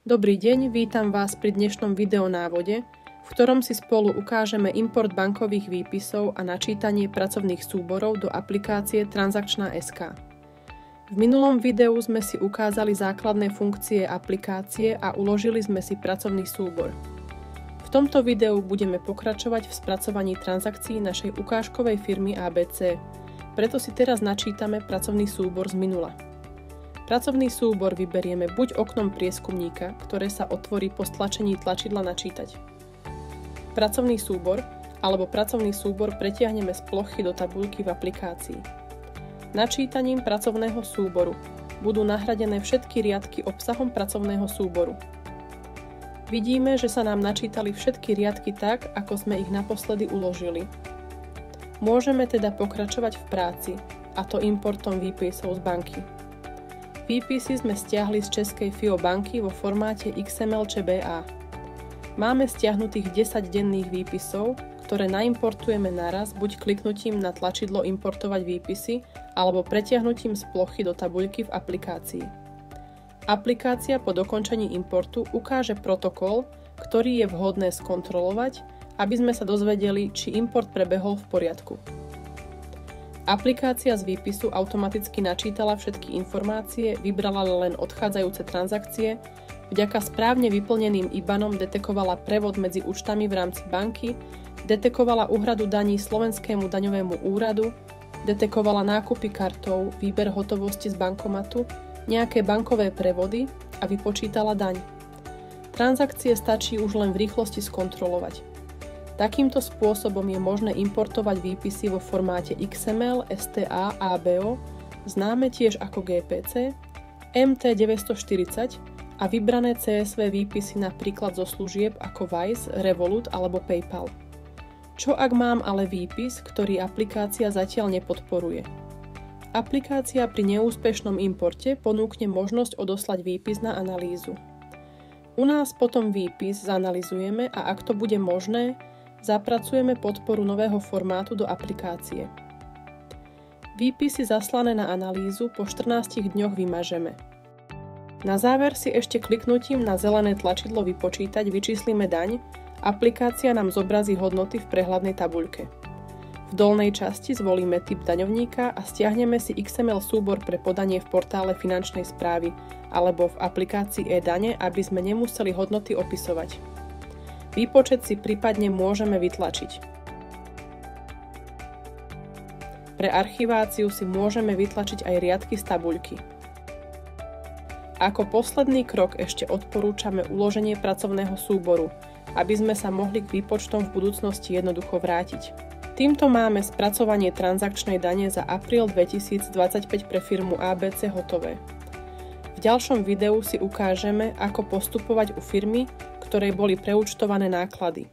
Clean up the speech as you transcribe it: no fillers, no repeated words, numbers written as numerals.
Dobrý deň, vítam vás pri dnešnom videonávode, v ktorom si spolu ukážeme import bankových výpisov a načítanie pracovných súborov do aplikácie Transakčná.sk. V minulom videu sme si ukázali základné funkcie aplikácie a uložili sme si pracovný súbor. V tomto videu budeme pokračovať v spracovaní transakcií našej ukážkovej firmy ABC, preto si teraz načítame pracovný súbor z minula. Pracovný súbor vyberieme buď oknom prieskumníka, ktoré sa otvorí po stlačení tlačidla načítať. Pracovný súbor alebo pracovný súbor pretiahneme z plochy do tabuľky v aplikácii. Načítaním pracovného súboru budú nahradené všetky riadky obsahom pracovného súboru. Vidíme, že sa nám načítali všetky riadky tak, ako sme ich naposledy uložili. Môžeme teda pokračovať v práci, a to importom výpisov z banky. Výpisy sme stiahli z českej FIO banky vo formáte XML.BA. Máme stiahnutých 10 denných výpisov, ktoré naimportujeme naraz buď kliknutím na tlačidlo Importovať výpisy alebo pretiahnutím z plochy do tabuľky v aplikácii. Aplikácia po dokončení importu ukáže protokol, ktorý je vhodné skontrolovať, aby sme sa dozvedeli, či import prebehol v poriadku. Aplikácia z výpisu automaticky načítala všetky informácie, vybrala len odchádzajúce transakcie, vďaka správne vyplneným IBANom detekovala prevod medzi účtami v rámci banky, detekovala úhradu daní Slovenskému daňovému úradu, detekovala nákupy kartou, výber hotovosti z bankomatu, nejaké bankové prevody a vypočítala daň. Transakcie stačí už len v rýchlosti skontrolovať. Takýmto spôsobom je možné importovať výpisy vo formáte XML, STA, ABO, známe tiež ako GPC, MT940 a vybrané CSV výpisy napríklad zo služieb ako Wise, Revolut alebo PayPal. Čo ak mám ale výpis, ktorý aplikácia zatiaľ nepodporuje? Aplikácia pri neúspešnom importe ponúkne možnosť odoslať výpis na analýzu. U nás potom výpis zanalyzujeme a ak to bude možné, zapracujeme podporu nového formátu do aplikácie. Výpisy zaslané na analýzu po 14 dňoch vymažeme. Na záver si ešte kliknutím na zelené tlačidlo Vypočítať vyčíslime daň, aplikácia nám zobrazí hodnoty v prehľadnej tabuľke. V dolnej časti zvolíme typ daňovníka a stiahneme si XML súbor pre podanie v portále finančnej správy alebo v aplikácii e-dane, aby sme nemuseli hodnoty opisovať. Výpočet si prípadne môžeme vytlačiť. Pre archiváciu si môžeme vytlačiť aj riadky z tabuľky. Ako posledný krok ešte odporúčame uloženie pracovného súboru, aby sme sa mohli k výpočtom v budúcnosti jednoducho vrátiť. Týmto máme spracovanie transakčnej dane za apríl 2025 pre firmu ABC hotové. V ďalšom videu si ukážeme, ako postupovať u firmy, ktorej boli preúčtované náklady.